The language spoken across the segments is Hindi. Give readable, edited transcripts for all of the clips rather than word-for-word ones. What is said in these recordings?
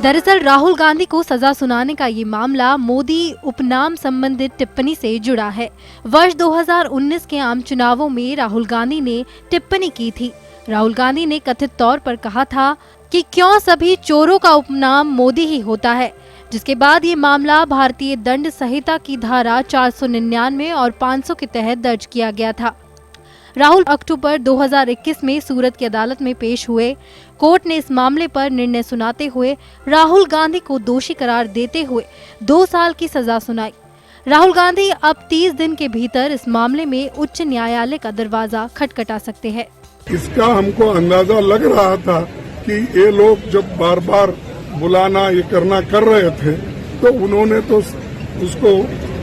दरअसल राहुल गांधी को सजा सुनाने का ये मामला मोदी उपनाम संबंधित टिप्पणी से जुड़ा है। वर्ष 2019 के आम चुनावों में राहुल गांधी ने टिप्पणी की थी। राहुल गांधी ने कथित तौर पर कहा था कि क्यों सभी चोरों का उपनाम मोदी ही होता है, जिसके बाद ये मामला भारतीय दंड संहिता की धारा 499 और 500 के तहत दर्ज किया गया था। राहुल अक्टूबर 2021 में सूरत की अदालत में पेश हुए। कोर्ट ने इस मामले पर निर्णय सुनाते हुए राहुल गांधी को दोषी करार देते हुए 2 साल की सजा सुनाई। राहुल गांधी अब 30 दिन के भीतर इस मामले में उच्च न्यायालय का दरवाजा खटखटा सकते हैं। इसका हमको अंदाजा लग रहा था कि ये लोग जब बार बार बुलाना ये करना कर रहे थे तो उन्होंने तो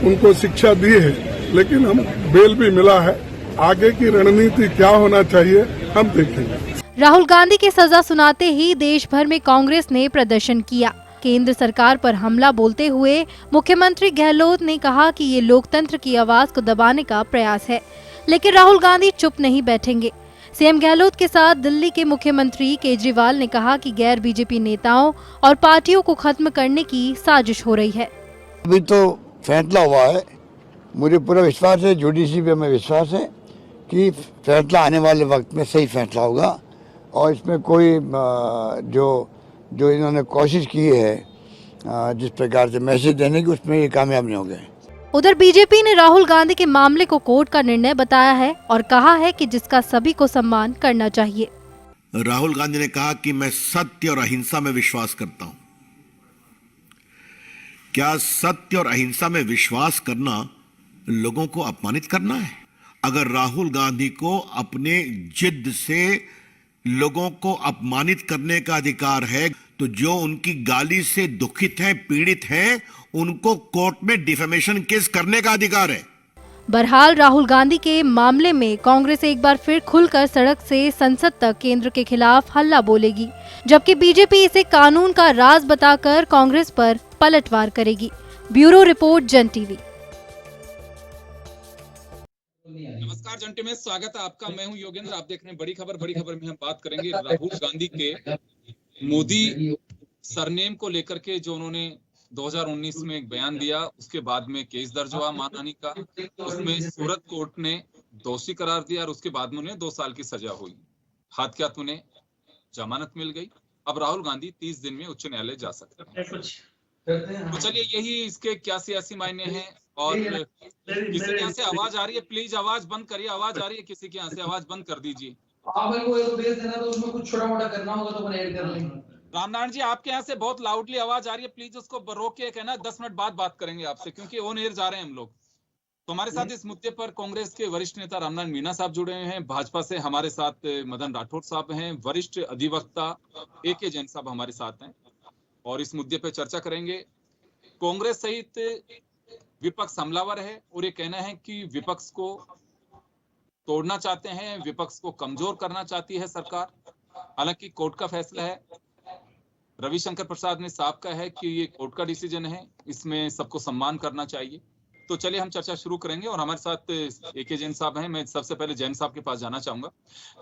उनको शिक्षा दी है, लेकिन हम बेल भी मिला है। आगे की रणनीति क्या होना चाहिए हम देखेंगे। राहुल गांधी की सजा सुनाते ही देश भर में कांग्रेस ने प्रदर्शन किया। केंद्र सरकार पर हमला बोलते हुए मुख्यमंत्री गहलोत ने कहा कि ये लोकतंत्र की आवाज को दबाने का प्रयास है, लेकिन राहुल गांधी चुप नहीं बैठेंगे। सीएम गहलोत के साथ दिल्ली के मुख्यमंत्री केजरीवाल ने कहा कि गैर बीजेपी नेताओं और पार्टियों को खत्म करने की साजिश हो रही है। अभी तो फैसला हुआ है, मुझे पूरा विश्वास है, जुडिशरी पे हमें विश्वास है कि फैसला आने वाले वक्त में सही फैसला होगा और इसमें कोई जो इन्होंने कोशिश की है जिस प्रकार से मैसेज देने की, उसमें ये कामयाब नहीं हो गए। उधर बीजेपी ने राहुल गांधी के मामले को कोर्ट का निर्णय बताया है और कहा है कि जिसका सभी को सम्मान करना चाहिए। राहुल गांधी ने कहा कि मैं सत्य और अहिंसा में विश्वास करता हूं। क्या सत्य और अहिंसा में विश्वास करना लोगों को अपमानित करना है? अगर राहुल गांधी को अपने जिद से लोगों को अपमानित करने का अधिकार है, तो जो उनकी गाली से दुखित हैं, पीड़ित हैं, उनको कोर्ट में डिफेमेशन केस करने का अधिकार है। बहरहाल राहुल गांधी के मामले में कांग्रेस एक बार फिर खुलकर सड़क से संसद तक केंद्र के खिलाफ हल्ला बोलेगी, जबकि बीजेपी इसे कानून का राज बताकर कांग्रेस पर पलटवार करेगी। ब्यूरो रिपोर्ट, जन टीवी। नमस्कार, जन टीवी में स्वागत है आपका। मैं हूं योगेंद्र। आप देख रहे हैं बड़ी खबर में हम बात करेंगे राहुल गांधी के मोदी सरनेम को लेकर के जो उन्होंने 2019 में एक बयान दिया, उसके बाद में केस दर्ज हुआ मानहानि का। उसमें सूरत कोर्ट ने दोषी करार दिया और उसके बाद में उन्हें 2 साल की सजा हुई। हाथ क्या उन्हें जमानत मिल गई। अब राहुल गांधी 30 दिन में उच्च न्यायालय जा सकते हैं। तो चलिए, यही इसके क्या सियासी मायने हैं। और किसी के यहाँ से आवाज आ रही है, प्लीज आवाज बंद करिए। आवाज आ रही है किसी के यहाँ से, आवाज बंद कर दीजिए। कुछ छोटा मोटा करना होगा तो अपन ऐड कर लेंगे। रामनारायण जी, आपके यहाँ से बहुत लाउडली आवाज आ रही है, प्लीज उसको रोक के कहना 10 मिनट बाद बात करेंगे आपसे, क्योंकि ऑन एयर जा रहे हैं हम लोग। तो हमारे साथ इस मुद्दे पर कांग्रेस के वरिष्ठ नेता रामनारायण मीणा साहब जुड़े हुए हैं। भाजपा से हमारे साथ मदन राठौर साहब हैं। वरिष्ठ अधिवक्ता AK जैन साहब हमारे साथ हैं और इस मुद्दे पर चर्चा करेंगे। कांग्रेस सहित विपक्ष हमलावर है और ये कहना है कि विपक्ष को तोड़ना चाहते हैं, विपक्ष को कमजोर करना चाहती है सरकार। हालांकि कोर्ट का फैसला है। रविशंकर प्रसाद ने साफ कहा है कि ये कोर्ट का डिसीजन है, इसमें सबको सम्मान करना चाहिए। तो चलिए हम चर्चा शुरू करेंगे और हमारे साथ AK जैन साहब हैं। मैं सबसे पहले जैन साहब के पास जाना चाहूंगा।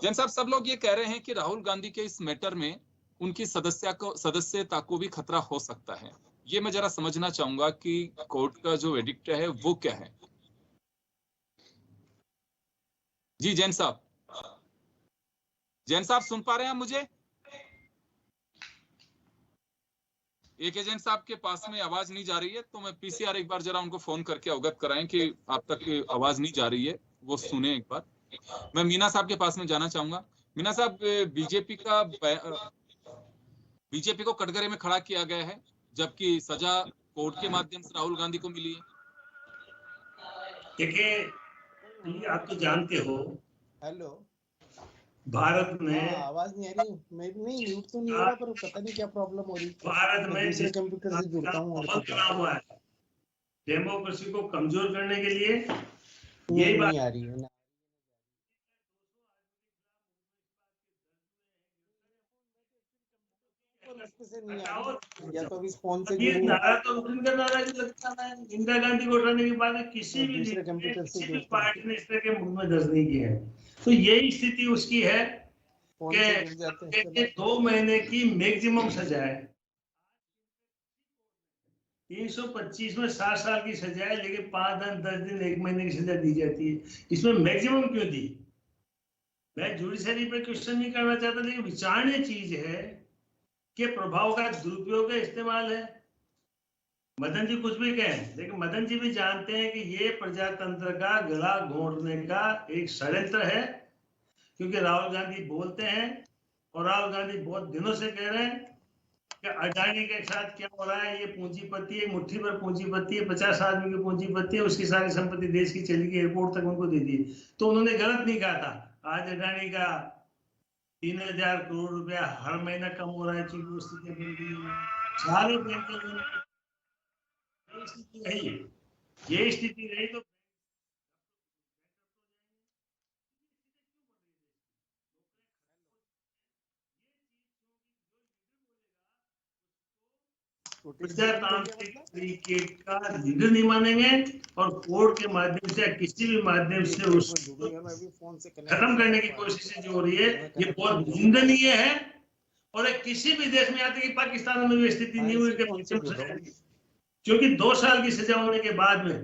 जैन साहब, सब लोग ये कह रहे हैं कि राहुल गांधी के इस मैटर में उनकी सदस्यता को भी खतरा हो सकता है। ये मैं जरा समझना चाहूंगा कि कोर्ट का जो एडिक्ट है वो क्या है। जी जैन साहब सुन पा रहे हैं मुझे? AK जैन साहब के पास में आवाज नहीं जा रही है, तो मैं PCR एक बार जरा उनको फोन करके अवगत कराएं कि आप तक आवाज नहीं जा रही है, वो सुने एक बार। मैं मीणा साहब के पास में जाना चाहूंगा। मीणा साहब, बीजेपी को कटघरे में खड़ा किया गया है, जबकि सजा कोर्ट के माध्यम से राहुल गांधी को मिली है। देखिए, आप तो जानते हो, हेलो, भारत में आवाज नहीं आ रही। मैं नहीं, म्यूट तो नहीं हो रहा, पर पता नहीं क्या प्रॉब्लम हो रही। भारत में दूसरे कंप्यूटर से जुड़ता हूँ और चुना हुआ है डेमोक्रेसी को कमजोर करने के लिए। यही बात नहीं आ रही है। या तो इस फोन से ये नारा तो उनका नारा जो लगता है इंदिरा गांधी को हटाने के बाद किसी भी पार्टी ने इस तरह के मुंह में दर्ज नहीं किया है। तो यही स्थिति उसकी है कि 2 महीने की मैक्सिमम सजा है। 325 में 7 साल की सजा है, लेकिन 5 दिन 10 दिन 1 महीने की सजा दी जाती है। इसमें मैक्सिमम क्यों दी? मैं जुडिशरी पे क्वेश्चन नहीं करना चाहता, लेकिन विचारणीय चीज है कि प्रभाव का दुरुपयोग का इस्तेमाल है। मदन जी कुछ भी कहें, लेकिन मदन जी भी जानते हैं कि ये प्रजातंत्र का गला घोंटने का एक षड्यंत्र है, क्योंकि राहुल गांधी बोलते हैं और राहुल गांधी बहुत दिनों से कह रहे हैं कि अडानी के साथ क्या हो रहा है, ये पूंजीपति है, मुट्ठी भर पूंजीपति है, 50 आदमी की पूंजीपति है, उसकी सारी संपत्ति देश की चली गई, एयरपोर्ट तक उनको दे दी। तो उन्होंने गलत नहीं कहा था। आज अडानी का 3000 करोड़ रुपया हर महीना कम हो रहा है, चीफ स्थिति बन गई है। सारे बैंक स्थिति रही, ये स्थिति रही तो प्रजातांत्रिक तरीके का लीडर नहीं मानेंगे और कोर्ट के माध्यम से किसी भी माध्यम से उसको खत्म करने की कोशिश जो हो रही है, ये बहुत निंदनीय है। और किसी भी देश में, यहाँ तक कि पाकिस्तान में भी स्थिति नहीं हुई, क्योंकि 2 साल की सजा होने के बाद में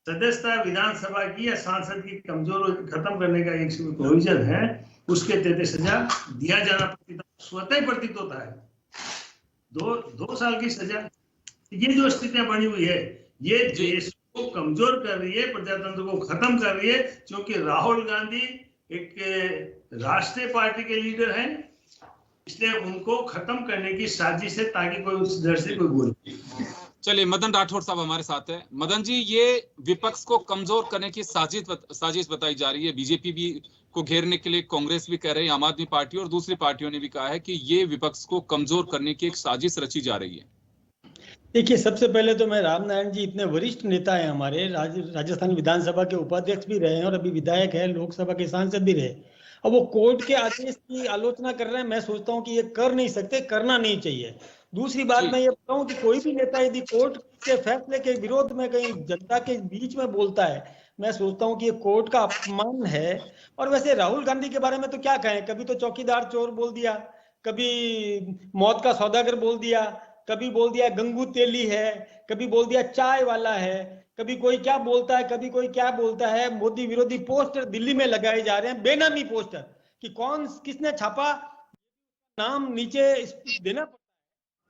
सदस्यता विधानसभा की या सांसद की कमजोर खत्म करने का एक प्रोविजन है, उसके तहत सजा दिया जाना स्वतः प्रतीत होता है। 2 साल की सजा, ये जो स्थितियां बनी हुई है, ये देश को कमजोर कर रही है, प्रजातंत्र को खत्म कर रही है। क्योंकि राहुल गांधी एक राष्ट्रीय पार्टी के लीडर हैं, इसलिए उनको खत्म करने की साजिश है, ताकि कोई उस डर से कोई बोले। चलिए, मदन राठौड़ साहब हमारे साथ है। मदन जी, ये विपक्ष को कमजोर करने की साजिश बताई जा रही है। बीजेपी भी को घेरने के लिए कांग्रेस भी कह रही है, आम आदमी पार्टी और दूसरी पार्टियों ने भी कहा है कि ये विपक्ष को कमजोर करने की एक साजिश रची जा रही है। देखिए, सबसे पहले तो मैं राम नारायण जी इतने वरिष्ठ नेता हैं, हमारे राजस्थान विधानसभा के उपाध्यक्ष भी रहे हैं और अभी विधायक है, लोकसभा के सांसद भी रहे। अब वो कोर्ट के आदेश की आलोचना कर रहे हैं। मैं सोचता हूँ कि ये कर नहीं सकते, करना नहीं चाहिए। दूसरी बात मैं ये बताऊं कि कोई भी नेता यदि कोर्ट के फैसले के विरोध में कहीं जनता के बीच में बोलता है, मैं सोचता हूं कि ये कोर्ट का अपमान है। और वैसे राहुल गांधी के बारे में तो क्या कहें, कभी तो चौकीदार चोर बोल दिया, कभी मौत का सौदागर बोल दिया, कभी बोल दिया गंगू तेली है, कभी बोल दिया चाय वाला है, कभी कोई क्या बोलता है, कभी कोई क्या बोलता है। मोदी विरोधी पोस्टर दिल्ली में लगाए जा रहे हैं, बेनामी पोस्टर, कि कौन किसने छापा, नाम नीचे देना,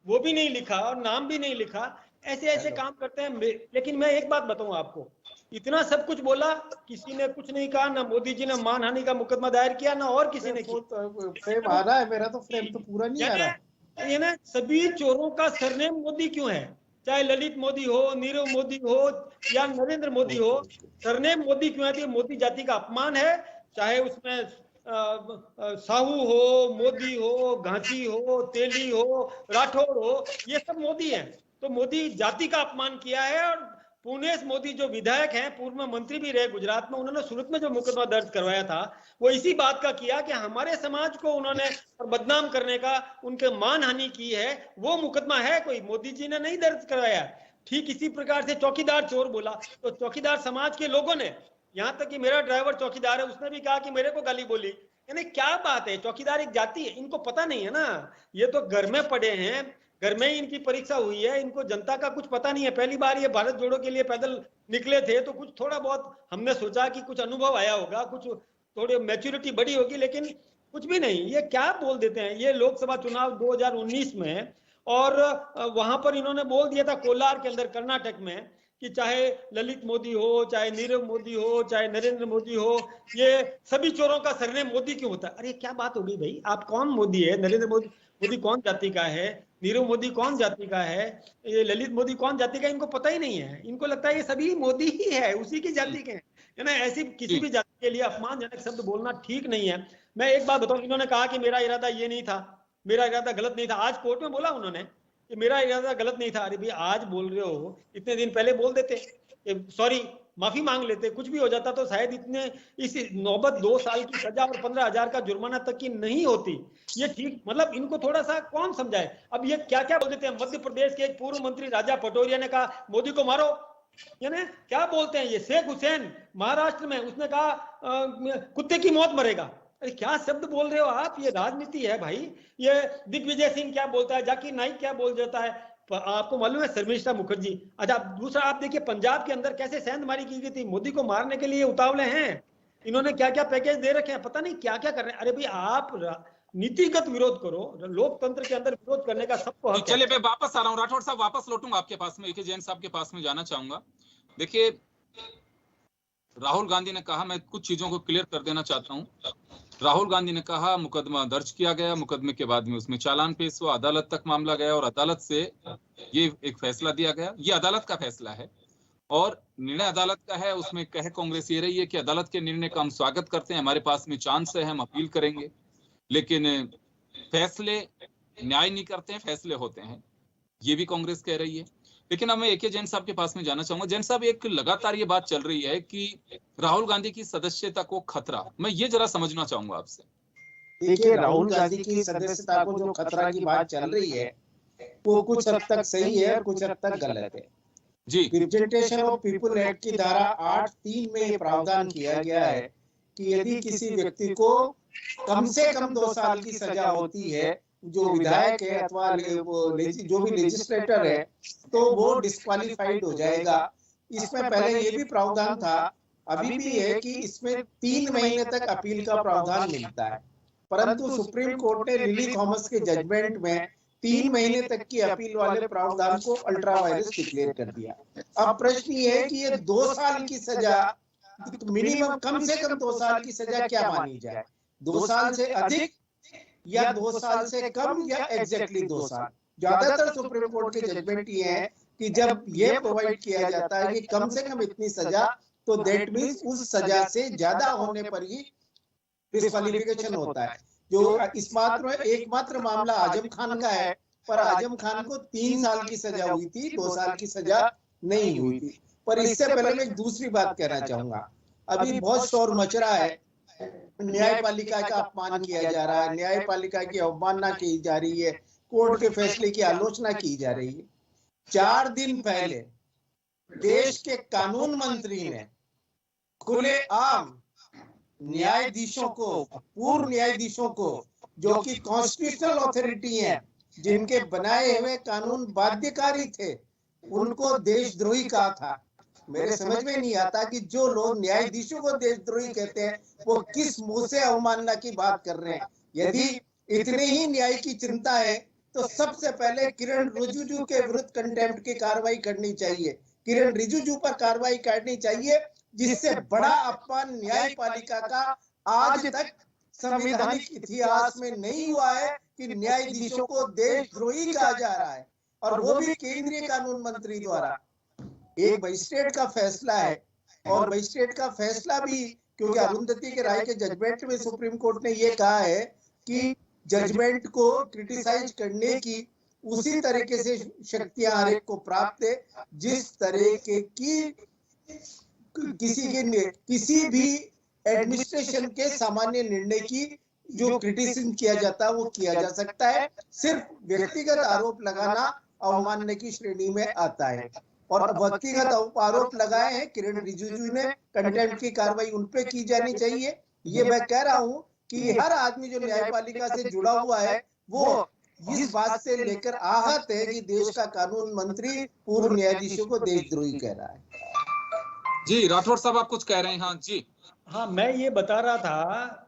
वो भी नहीं लिखा और नाम भी नहीं लिखा। ऐसे काम करते हैं। लेकिन मैं एक बात बताऊं आपको, इतना सब कुछ बोला, किसी ने कुछ नहीं कहा, ना मोदी जी ने मानहानि का मुकदमा दायर किया, ना और किसी ने किया। फ्रेम आ रहा है मेरा, तो फ्रेम तो पूरा नहीं आ रहा है। ये ना, सभी चोरों का सरनेम मोदी क्यों है? चाहे ललित मोदी हो, नीरव मोदी हो या नरेंद्र मोदी हो, सरनेम मोदी क्यों है? मोदी जाति का अपमान है। चाहे उसमें साहू हो, मोदी हो, घाटी हो, तेली हो, राठौड़ हो, ये सब मोदी हैं। तो मोदी जाति का अपमान किया है। और पुनेश मोदी जो विधायक हैं, पूर्व मंत्री भी रहे गुजरात में, उन्होंने सूरत में जो मुकदमा दर्ज करवाया था, वो इसी बात का किया कि हमारे समाज को उन्होंने बदनाम करने का, उनके मानहानि की है, वो मुकदमा है, कोई मोदी जी ने नहीं दर्ज करवाया। ठीक इसी प्रकार से चौकीदार चोर बोला, तो चौकीदार समाज के लोगों ने, यहाँ तक कि मेरा ड्राइवर चौकीदार है, उसने भी कहा कि मेरे को गाली बोली। यानी क्या बात है, चौकीदार एक जाति है, इनको पता नहीं है ना। ये तो घर में पड़े हैं, घर में ही इनकी परीक्षा हुई है, इनको जनता का कुछ पता नहीं है। पहली बार ये भारत जोड़ो के लिए पैदल निकले थे, तो कुछ थोड़ा बहुत हमने सोचा कि कुछ अनुभव आया होगा, कुछ थोड़ी मैच्योरिटी बढ़ी होगी, लेकिन कुछ भी नहीं। ये क्या बोल देते हैं। ये लोकसभा चुनाव 2019 में, और वहां पर इन्होंने बोल दिया था कोलार के अंदर, कर्नाटक में, कि चाहे ललित मोदी हो, चाहे नीरव मोदी हो, चाहे नरेंद्र मोदी हो, ये सभी चोरों का सरनेम मोदी क्यों होता है? अरे क्या बात हो गई भाई, आप कौन मोदी है? नरेंद्र मोदी कौन जाति का है? नीरव मोदी कौन जाति का है? ये ललित मोदी कौन जाति का? इनको पता ही नहीं है। इनको लगता है ये सभी मोदी ही है, उसी की जाति के हैं, है ना। ऐसी किसी भी जाति के लिए अपमानजनक शब्द बोलना ठीक नहीं है। मैं एक बात बताऊं, इन्होंने कहा कि मेरा इरादा ये नहीं था, मेरा इरादा गलत नहीं था। आज कोर्ट में बोला उन्होंने कि मेरा इरादा गलत नहीं था। अरे भाई, आज बोल रहे हो, इतने दिन पहले बोल देते, सॉरी, माफी मांग लेते, कुछ भी हो जाता तो शायद इतने इस नौबत 2 साल की सजा और 15,000 का जुर्माना तक की नहीं होती। ये ठीक, मतलब इनको थोड़ा सा कौन समझाए। अब ये क्या क्या बोल देते हैं। मध्य प्रदेश के एक पूर्व मंत्री राजा पटोरिया ने कहा मोदी को मारो, यानी क्या बोलते हैं ये। शेख हुसैन महाराष्ट्र में, उसने कहा कुत्ते की मौत मरेगा। अरे क्या शब्द बोल रहे हो आप, ये राजनीति है भाई। ये दिग्विजय सिंह क्या बोलता है, जाकिर नाइक क्या बोल जाता है, आपको मालूम है शर्मिष्ठा मुखर्जी, अच्छा दूसरा आप देखिए पंजाब के अंदर कैसे सेंधमारी की गई थी, मोदी को मारने के लिए उतावले हैं, इन्होंने क्या क्या पैकेज दे रखे हैं, पता नहीं क्या क्या कर रहे हैं। अरे भाई आप नीतिगत विरोध करो, लोकतंत्र के अंदर विरोध करने का सबको हक है। चलिए मैं वापस आ रहा हूँ राठौड़ साहब, वापस लौटूंगा आपके पास में, AK जैन साहब के पास में जाना चाहूंगा। देखिए राहुल गांधी ने कहा, मैं कुछ चीजों को क्लियर कर देना चाहता हूं। राहुल गांधी ने कहा मुकदमा दर्ज किया गया, मुकदमे के बाद में उसमें चालान पेश हुआ, अदालत तक मामला गया और अदालत से ये एक फैसला दिया गया। ये अदालत का फैसला है और निर्णय अदालत का है। उसमें कहे कांग्रेस ये रही है कि अदालत के निर्णय का हम स्वागत करते हैं, हमारे पास में चांस है, हम अपील करेंगे, लेकिन फैसले न्याय नहीं करते हैं, फैसले होते हैं, ये भी कांग्रेस कह रही है। लेकिन अब मैं AK जैन साहब के पास में जाना चाहूंगा। जैन साहब, एक लगातार ये बात चल रही है कि राहुल गांधी की सदस्यता को खतरा, मैं ये जरा समझना चाहूंगा आपसे। देखिए राहुल गांधी की सदस्यता को जो खतरा की बात चल रही है वो कुछ हद तक सही है और कुछ हद तक गलत है जी। रिप्रेजेंटेशन ऑफ पीपुल एक्ट की धारा 8(3) में ये प्रावधान किया गया है कि यदि किसी व्यक्ति को कम से कम 2 साल की सजा होती है, जो विधायक है अथवा जो भी लेजिस्लेटर है, तो वो डिस्क्वालिफाइड हो जाएगा। इसमें पहले ये भी प्रावधान था, अभी भी है कि इसमें 3 महीने तक अपील का प्रावधान मिलता है, परंतु सुप्रीम कोर्ट ने लिली थॉमस के जजमेंट में 3 महीने तक की अपील वाले प्रावधान को अल्ट्रा वायरस डिक्लेयर कर दिया। अब प्रश्न ये है कि ये 2 साल की सजा, मिनिमम कम से कम 2 साल की सजा क्या मानी जाए, 2 साल से अधिक या 2 साल से कम या एग्जैक्टली 2 साल। ज्यादातर सुप्रीम कोर्ट के जजमेंट ये है कि जब ये प्रोवाइड किया जाता है कि कम से कम इतनी सजा, तो दैट मींस उस सजा से ज्यादा होने पर ही डिस्क्वालिफिकेशन होता है। जो इस मात्र एकमात्र मामला आजम खान का है, पर आजम खान को 3 साल की सजा हुई थी, 2 साल की सजा नहीं हुई थी। पर इससे पहले मैं एक दूसरी बात कहना चाहूंगा। अभी बहुत शोर मच रहा है, न्यायपालिका का अपमान किया जा रहा है, न्यायपालिका की अवमानना की जा रही है, कोर्ट के फैसले की आलोचना की जा रही है। 4 दिन पहले देश के कानून मंत्री ने खुलेआम न्यायाधीशों को, पूर्व न्यायाधीशों को, जो कि कॉन्स्टिट्यूशनल अथॉरिटी हैं, जिनके बनाए हुए कानून बाध्यकारी थे, उनको देशद्रोही कहा था। मेरे समझ में नहीं आता कि जो लोग न्यायाधीशों को देशद्रोही कहते हैं वो किस मुंह से अवमानना की बात कर रहे हैं। यदि इतने ही न्याय की चिंता है तो सबसे पहले किरण रिजिजू के विरुद्ध कंटेम्प्ट की कार्रवाई करनी चाहिए, किरण रिजिजू पर कार्रवाई करनी चाहिए, जिससे बड़ा अपमान न्यायपालिका का आज तक संवैधानिक इतिहास में नहीं हुआ है कि न्यायाधीशों को देशद्रोही कहा जा रहा है, और वो भी केंद्रीय कानून मंत्री द्वारा। एक मजिस्ट्रेट का फैसला है, और मजिस्ट्रेट का फैसला भी, क्योंकि अरुंधति के राय के जजमेंट में सुप्रीम कोर्ट ने ये कहा है कि जजमेंट को क्रिटिसाइज करने की उसी तरीके से शक्तियां हर एक को प्राप्त है जिस तरीके की किसी भी एडमिनिस्ट्रेशन के सामान्य निर्णय की जो क्रिटिसिज्म किया जाता है वो किया जा सकता है। सिर्फ व्यक्तिगत आरोप लगाना अवमानना की श्रेणी में आता है, और व्यक्तिगत आरोप लगाए हैं किरण रिजिजू ने, कंटेम्प्ट की कार्रवाई उन पे की जानी चाहिए। ये मैं कह रहा हूं कि हर आदमी जो न्यायपालिका से जुड़ा हुआ है वो इस बात से लेकर आहत है कि देश का कानून मंत्री पूर्व न्यायाधीशों को देशद्रोही कह रहा है। जी राठौड़ साहब, आप कुछ कह रहे हैं? हाँ जी। हाँ, मैं ये बता रहा था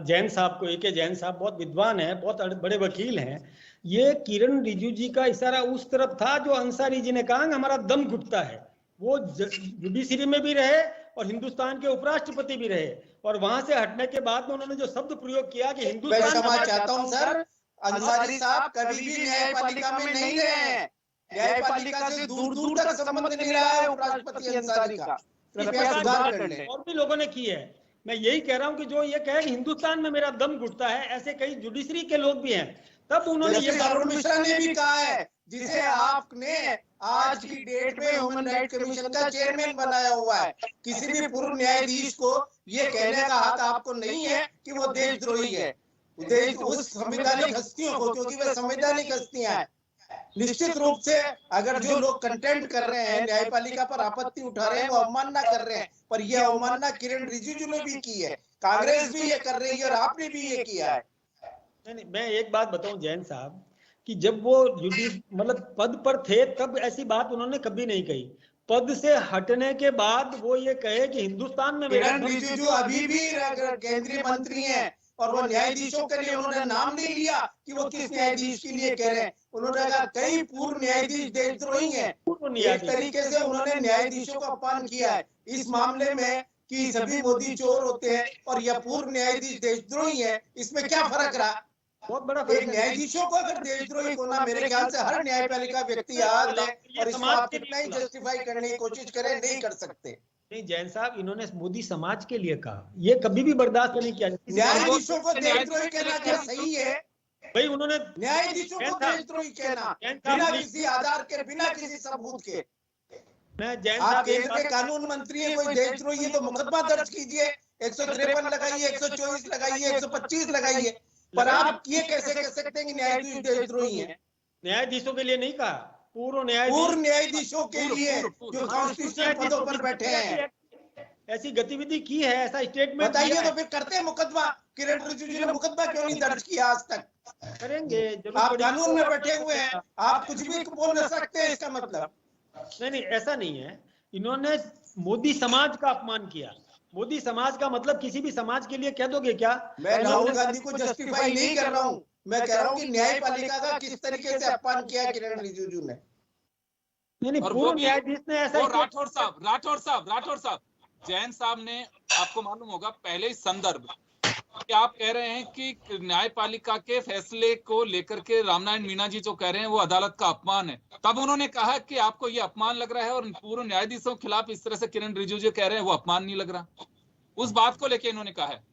जैन साहब को, AK जैन साहब बहुत विद्वान है, बहुत बड़े वकील हैं। ये किरण रिजिजू जी का इशारा उस तरफ था जो अंसारी जी ने कहा हमारा दम घुटता है। वो जुडिशरी में भी रहे और हिंदुस्तान के उपराष्ट्रपति भी रहे, और वहां से हटने के बाद में उन्होंने जो शब्द प्रयोग किया कि हिंदुस्तान, मैं क्षमा चाहता हूं सर, अंसारी साहब कभी भी न्यायपालिका में नहीं रहे हैं, न्यायपालिका से दूर दूर तक संबंध नहीं रहा है उपराष्ट्रपति अंसारी का, कृपया सुधार कर लें। और भी लोगों ने की है। मैं यही कह रहा हूं कि जो ये कहे कि हिंदुस्तान में मेरा दम घुटता है, ऐसे कई जुडिशरी के लोग भी हैं। तब उन्होंने ये अरुण मिश्रा ने भी कहा है, जिसे आपने आज की डेट में ह्यूमन राइट कमीशन का चेयरमैन बनाया हुआ है। किसी भी पूर्व न्यायाधीश को ये कहने का हक आपको नहीं है कि वो देशद्रोही है। देश उस संवैधानिक हस्तियों को, क्योंकि वे संवैधानिक हस्तियां हैं, निश्चित रूप से अगर जो लोग कंटेम्प्ट कर रहे हैं, न्यायपालिका पर आपत्ति उठा रहे हैं, वो अवमानना कर रहे हैं, पर यह अवमानना किरण रिजिजू ने भी की है, कांग्रेस भी ये कर रही है और आपने भी ये किया है। नहीं, मैं एक बात बताऊं जैन साहब कि जब वो मतलब पद पर थे तब ऐसी बात उन्होंने कभी नहीं कही। पद से हटने के बाद वो ये कहे कि हिंदुस्तान में मेरा किरण रिजिजू अभी भी केंद्रीय मंत्री हैं और वो न्यायाधीशों के लिए उन्होंने नाम नहीं लिया कि वो किस न्यायाधीश के लिए कह रहे हैं। उन्होंने कहा कई पूर्व न्यायाधीश देशद्रोही हैं। एक तरीके से उन्होंने न्यायाधीशों का अपमान किया है इस मामले में कि सभी मोदी चोर होते हैं और यह पूर्व न्यायाधीश देशद्रोही है। इसमें क्या फर्क रहा? बहुत बड़ा एक न्यायाधीशों को अगर देशद्रोही होना, मेरे ख्याल से हर न्यायपालिका व्यक्ति याद है और इसको आप कितना ही जस्टिफाई करने की कोशिश करें नहीं कर सकते। नहीं जैन साहब, इन्होंने मोदी समाज के लिए कहा, ये कभी भी बर्दाश्त नहीं किया। न्यायाधीशों को देशद्रोही कहना क्या सही है? भाई उन्होंने न्यायाधीशों को देशद्रोही कहना बिना किसी आधार के, बिना किसी सबूत के। आप केंद्र के कानून मंत्री हैं, कोई देशद्रोही है तो मुकदमा दर्ज कीजिए, 153 लगाइए, 124 लगाइए, 125 लगाइए, पर आप ये कैसे कह सकते हैं कि न्यायाधीश देशद्रोही हैं? न्यायाधीशों के लिए नहीं कहा, पूर्व न्यायाधीशों के लिए जो कॉन्स्टिट्यूशनल पदों पर बैठे हैं। ऐसी गतिविधि की है, ऐसा स्टेटमेंट बताइए तो फिर करते हैं मुकदमा। किरण रिजिजू ने मुकदमा क्यों नहीं दर्ज किया आज तक? करेंगे, आप कानून में बैठे हुए हैं, आप कुछ भी बोल न सकते हैं, इसका मतलब नहीं ऐसा नहीं है। इन्होंने मोदी समाज का अपमान किया। मोदी समाज का मतलब किसी भी समाज के लिए कह दोगे क्या? मैं राहुल गांधी को जस्टिफाई नहीं कर रहा हूँ, मैं कह रहा हूँ कि न्यायपालिका का किस तरीके से अपमान किया किरण रिजिजू ने। नहीं पूर्व न्यायाधीश ने ऐसा। राठौर साहब, जैन साहब ने, आपको मालूम होगा पहले ही संदर्भ कि आप कह रहे हैं कि न्यायपालिका के फैसले को लेकर के रामनारायण मीना जी जो कह रहे हैं वो अदालत का अपमान है। तब उन्होंने कहा कि आपको ये अपमान लग रहा है और पूर्व न्यायाधीशों के खिलाफ इस तरह से किरण रिजिजू कह रहे हैं वो अपमान नहीं लग रहा। उस बात को लेके इन्होंने कहा है।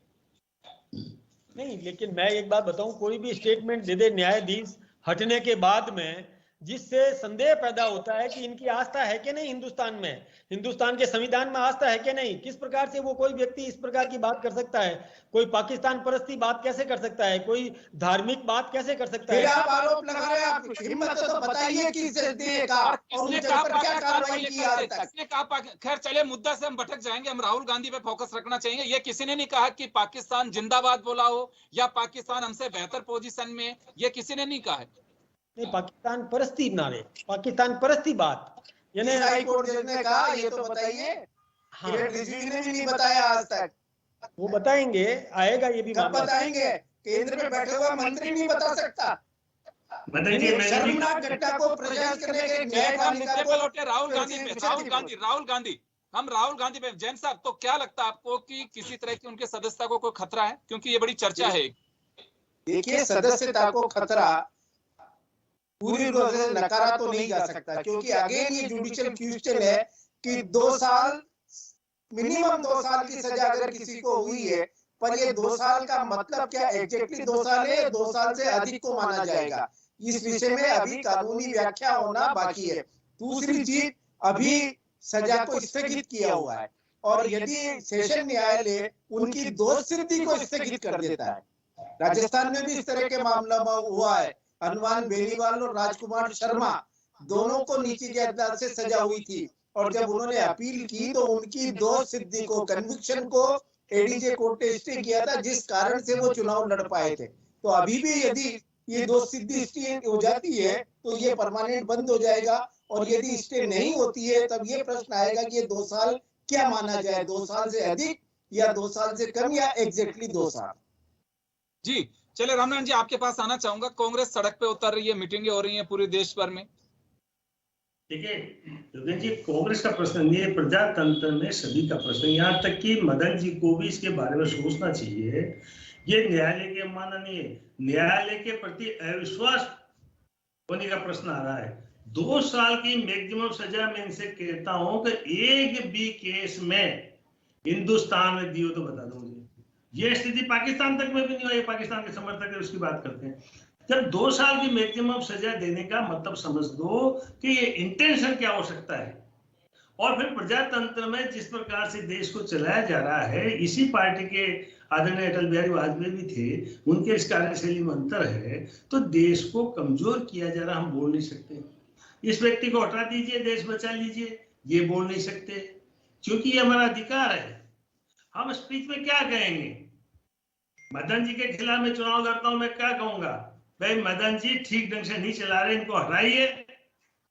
नहीं, लेकिन मैं एक बात बताऊं, कोई भी स्टेटमेंट दे दे न्यायाधीश हटने के बाद में, जिससे संदेह पैदा होता है कि इनकी आस्था है कि नहीं हिंदुस्तान में, हिंदुस्तान के संविधान में आस्था है कि नहीं। किस प्रकार से वो कोई व्यक्ति इस प्रकार की बात कर सकता है? कोई पाकिस्तान परस्ती बात कैसे कर सकता है? कोई धार्मिक बात कैसे कर सकता है? आप आरोप लगा रहे हैं, आप हिम्मत तो बताइए कि क्या कार्रवाई की आज तक? खैर चले, मुद्दा से हम भटक जाएंगे, हम राहुल गांधी पे फोकस रखना चाहिए। ये किसी ने नहीं कहा कि पाकिस्तान जिंदाबाद बोला हो या पाकिस्तान हमसे बेहतर पोजीशन में, ये किसी ने नहीं कहा है। नहीं, पाकिस्तान परस्ती नारे, पाकिस्तान परस्ती बात यानी हाई कोर्ट जज ने कहा, ये तो बताइए। हाँ, रिजिजू ने भी नहीं बताया आज तक। वो बताएंगे, आएगा ये भी। कब बताएंगे? केंद्र में बैठे हुआ मंत्री नहीं बता सकता। शर्मनाक घटना को प्रेजेंट करने के न्यायपालिका को। राहुल गांधी, हम राहुल गांधी पे, जैन साहब तो क्या लगता है आपको कि किसी तरह की उनके सदस्यता को कोई खतरा है? क्योंकि ये बड़ी चर्चा है। देखिए, सदस्यता को खतरा पूरी रूप से नकारा तो नहीं जा सकता, क्योंकि अगेन ये जुडिशियल क्वेश्चन है कि 2 साल, मिनिमम 2 साल की सजा अगर किसी को हुई है, पर ये 2 साल का मतलब क्या एग्जैक्टली 2 साल है, 2 साल से अधिक को माना जाएगा, इस विषय में अभी कानूनी व्याख्या होना बाकी है। दूसरी चीज, अभी सजा को स्थगित किया हुआ है और यदि सेशन न्यायालय उनकी दोष सिद्धि को स्थगित कर देता है, राजस्थान में भी इस तरह के मामला हुआ है। हनुमान बेनीवाल और राजकुमार शर्मा दोनों को नीचे की अदालत से सजा हुई थी और जब उन्होंने अपील की तो उनकी दोष सिद्धि को, कन्विक्शन को एडीजे कोर्ट ने स्टे किया था, जिस कारण से वो चुनाव लड़ पाए थे। तो अभी भी यदि ये दोष सिद्धि स्टे हो जाती है तो ये परमानेंट बंद हो जाएगा, और यदि स्टे नहीं होती है तब ये प्रश्न आएगा कि ये 2 साल क्या माना जाए, 2 साल से अधिक या 2 साल से कम या एग्जैक्टली 2 साल। जी चले, रामनारायण जी आपके पास आना चाहूंगा। कांग्रेस सड़क पे उतर रही है, मीटिंगें हो रही हैं पूरे देश भर में। देखिए योगेश जी, कांग्रेस का प्रश्न नहीं है, प्रजातंत्र में सभी का प्रश्न। यहाँ तक कि मदन जी को भी इसके बारे में सोचना चाहिए। ये न्यायालय की अवमानना नहीं है, न्यायालय के प्रति अविश्वास होने का प्रश्न आ रहा है। 2 साल की मैक्सिमम सजा मैं इनसे कहता हूं कि एक भी केस में हिंदुस्तान में दियो तो बता दो मुझे। ये स्थिति पाकिस्तान तक में भी नहीं हुई। पाकिस्तान के समर्थक है उसकी बात करते हैं। जब 2 साल की मैक्सिमम सजा देने का मतलब समझ दो कि ये इंटेंशन क्या हो सकता है। और फिर प्रजातंत्र में जिस प्रकार से देश को चलाया जा रहा है, इसी पार्टी के आदरणीय अटल बिहारी वाजपेयी भी थे, उनके इस कार्यशैली में अंतर है। तो देश को कमजोर किया जा रहा, हम बोल नहीं सकते इस व्यक्ति को हटा दीजिए, देश बचा लीजिए, ये बोल नहीं सकते, क्योंकि ये हमारा अधिकार है। हम स्पीच में क्या कहेंगे? मदन जी के खिलाफ मैं चुनाव लड़ता हूं, मैं क्या कहूंगा? भाई मदन जी ठीक ढंग से नहीं चला रहे, इनको हटाइए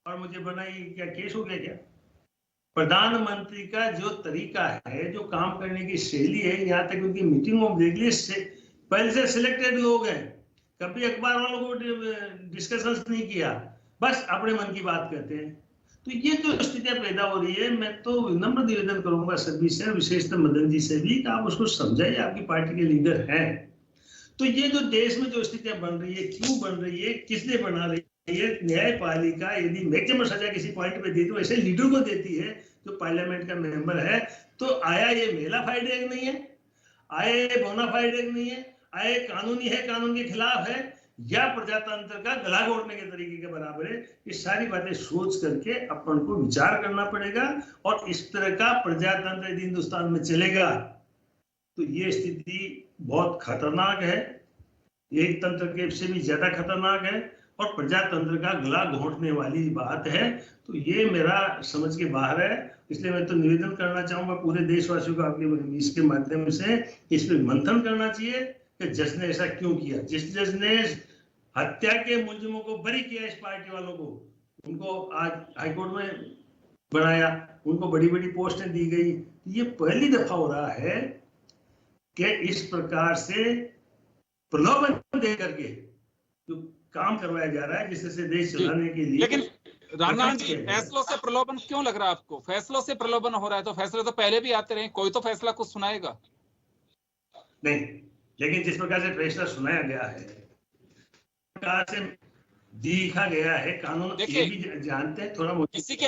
और मुझे बनाइए। क्या केस हो गया क्या? प्रधानमंत्री का जो तरीका है, जो काम करने की शैली है, यहाँ तक उनकी मीटिंगों में देख लीजिए, पहले से सिलेक्टेड लोग हैं, कभी अखबार वालों को डिस्कशन नहीं किया, बस अपने मन की बात करते हैं। तो ये जो स्थितियां पैदा हो रही है, मैं तो विनम्र निवेदन करूंगा सभी से, विशेषतः मदन जी से भी, कि आप उसको समझाइए, आपकी पार्टी के लीडर हैं। तो ये जो देश में जो स्थितियां बन रही है, क्यों बन रही है, किसने बना रही है? न्यायपालिका यदि मैक्सिमम सजा किसी पॉइंट पे देती है, ऐसे लीडर को देती है जो पार्लियामेंट का मेंबर है, तो आया ये मेलाफाइड एक्ट नहीं है, आया ये बोनाफाइड एक्ट नहीं है, आया ये कानूनी है, कानून के खिलाफ है, या प्रजातंत्र का गला घोटने के तरीके के बराबर है? ये सारी बातें सोच करके अपन को विचार करना पड़ेगा। और इस तरह का प्रजातंत्र यदि हिंदुस्तान में चलेगा तो ये स्थिति बहुत खतरनाक है, ये तंत्र के से भी ज्यादा खतरनाक है और प्रजातंत्र का गला घोटने वाली बात है। तो ये मेरा समझ के बाहर है। इसलिए मैं तो निवेदन करना चाहूंगा पूरे देशवासियों को आपके इसके माध्यम से, इस पर मंथन करना चाहिए कि जज ने ऐसा क्यों किया। जिस जज ने हत्या के मुलजिमों को बरी किया, इस पार्टी वालों को, उनको आज हाईकोर्ट में बनाया, उनको बड़ी बड़ी पोस्टें दी गई, ये पहली दफा हो रहा है कि इस प्रकार से प्रलोभन दे करके जो काम करवाया जा रहा है, जिससे देश चलाने के लिए। लेकिन रामनाथ जी, फैसलों से प्रलोभन क्यों लग रहा है आपको? फैसलों से प्रलोभन हो रहा है तो फैसले तो पहले भी आते रहे, कोई तो फैसला कुछ सुनाएगा। नहीं, लेकिन जिस प्रकार से फैसला सुनाया गया है, प्रकार से देखा गया है, कानून ये भी जानते हैं थोड़ा बहुत। किसी की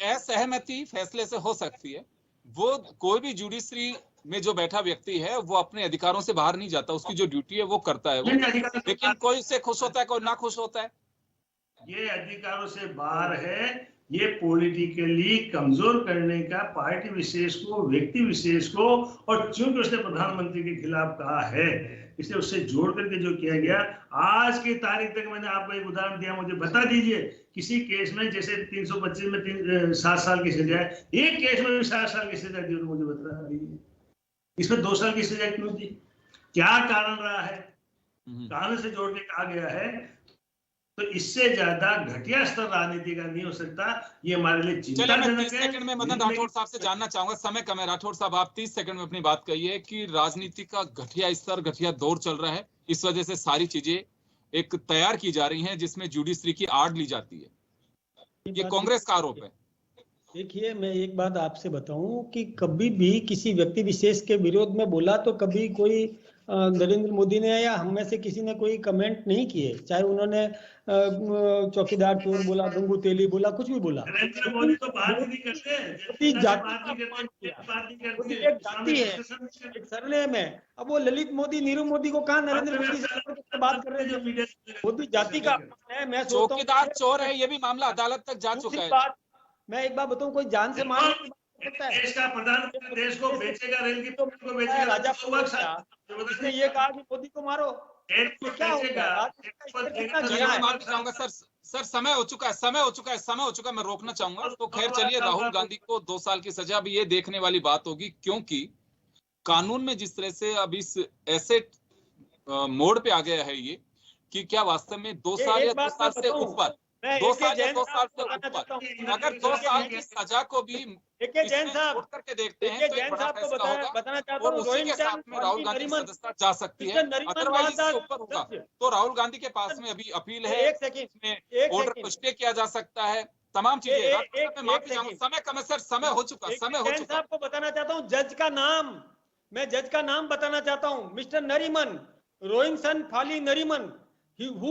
असहमति फैसले से हो सकती है, वो कोई भी जुडिशरी में जो बैठा व्यक्ति है वो अपने अधिकारों से बाहर नहीं जाता, उसकी जो ड्यूटी है वो करता है वो। लेकिन कोई इससे खुश होता है, कोई ना खुश होता है। ये अधिकारों से बाहर है, ये पॉलिटिकली कमजोर करने का पार्टी विशेष को, व्यक्ति विशेष को, और चूंकि उसने प्रधानमंत्री के खिलाफ कहा है, इसलिए उससे जोड़ करके जो किया गया। आज की तारीख तक मैंने आपको एक उदाहरण दिया, मुझे बता दीजिए किसी केस में, जैसे 325 में 7 साल की सजा है, एक केस में भी 7 साल की सजा दी, तो मुझे बता दीजिए इसमें 2 साल की सजा क्यों दी? क्या कारण रहा है? कानून से जोड़ के कहा गया है। तो इससे ज्यादा घटिया स्तर राजनीति का नहीं हो सकता। ये हमारे लिए चिंताजनक है। 30 सेकंड में मदन राठौड़ साहब से जानना चाहूंगा, समय कम है। राठौड़ साहब, आप 30 सेकंड में अपनी बात कहिए कि राजनीति का घटिया स्तर, घटिया दौर चल रहा है, इस वजह से सारी चीजें एक तैयार की जा रही हैं जिसमें जुडिशरी की आड़ ली जाती है। ये कांग्रेस का आरोप है। देखिए, मैं एक बात आपसे बताऊं कि कभी भी किसी व्यक्ति विशेष के विरोध में बोला तो कभी कोई नरेंद्र मोदी ने या हम में से किसी ने कोई कमेंट नहीं किए, चाहे उन्होंने चौकीदार चोर बोला, गंगू तेली बोला, कुछ भी बोला। नरेंद्र मोदी तो बात नहीं करते, एक जाति है, एक सरनेम है। अब वो ललित मोदी, नीरू मोदी को कहा नरेंद्र मोदी से बात कर रहे हैं? मोदी जाति का है। मैं चौकीदार चोर है, ये भी मामला अदालत तक जा चुका है। मैं एक बात बताऊं, कोई जान से मार देश का प्रधानमंत्री देश को बेचेगा, रेल की पटरी को बेचेगा, राजा उसने ये कहा कि मोदी को मारो, क्या होगा? सर समय हो चुका है, मैं रोकना चाहूंगा। तो खैर चलिए, राहुल गांधी को 2 साल की सजा भी ये देखने वाली बात होगी, क्योंकि कानून में जिस तरह से अब इस ऐसे मोड़ पे आ गया है ये कि क्या वास्तव में 2 साल या 2 साल से ऊपर, 2 साल या 2 साल से ऊपर, अगर 2 साल की सजा को भी जैन साहब करके देखते हैं तो एक बड़ा फैसला होगा बताना चाहता और हूं, उसी के साथ में राहुल गांधी की सदस्यता जा सकती है। अदरवाइज इससे ऊपर होगा तो राहुल गांधी के पास में अभी अपील है, इसमें ऑर्डर को स्टे किया जा सकता है, तमाम चीजें। माफी चाहूंगा, समय कम है सर, समय हो चुका। साहब को बताना चाहता हूँ जज का नाम, मैं जज का नाम बताना चाहता हूँ, mister Nariman, Rohinton Fali Nariman, who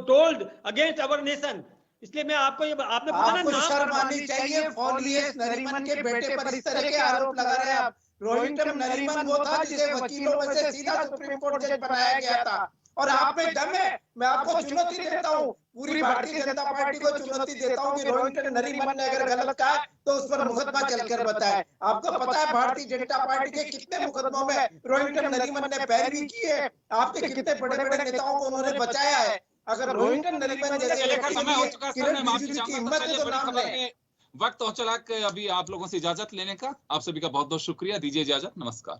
told against our nation। इसलिए मैं आपको ये, आपने आपको शर्म आनी चाहिए। फॉलियस नरीमन के बेटे पर इस तरह के आरोप लगा रहे हैं आप। रोहिंटन नरीमन वो था जिसे वकीलों में से सीधा सुप्रीम कोर्ट जज बनाया गया था, और आप में दम है। मैं आपको चुनौती देता हूँ, पूरी भारतीय जनता पार्टी को चुनौती देता हूँ कि रोहिंटन नरीमन ने अगर गलत कहा तो उस पर मुकदमा चलकर बताए। आपको पता है भारतीय जनता पार्टी के कितने मुकदमों में रोहिंटन नरीमन ने पैरवी की है, आपके कितने बड़े बड़े नेताओं को उन्होंने बचाया है। अगर रोहिंटन नरीमन जैसे समय हो चुका है, वक्त हो चला कि अभी आप लोगों से इजाजत लेने का। आप सभी का बहुत बहुत शुक्रिया, दीजिए इजाजत, नमस्कार।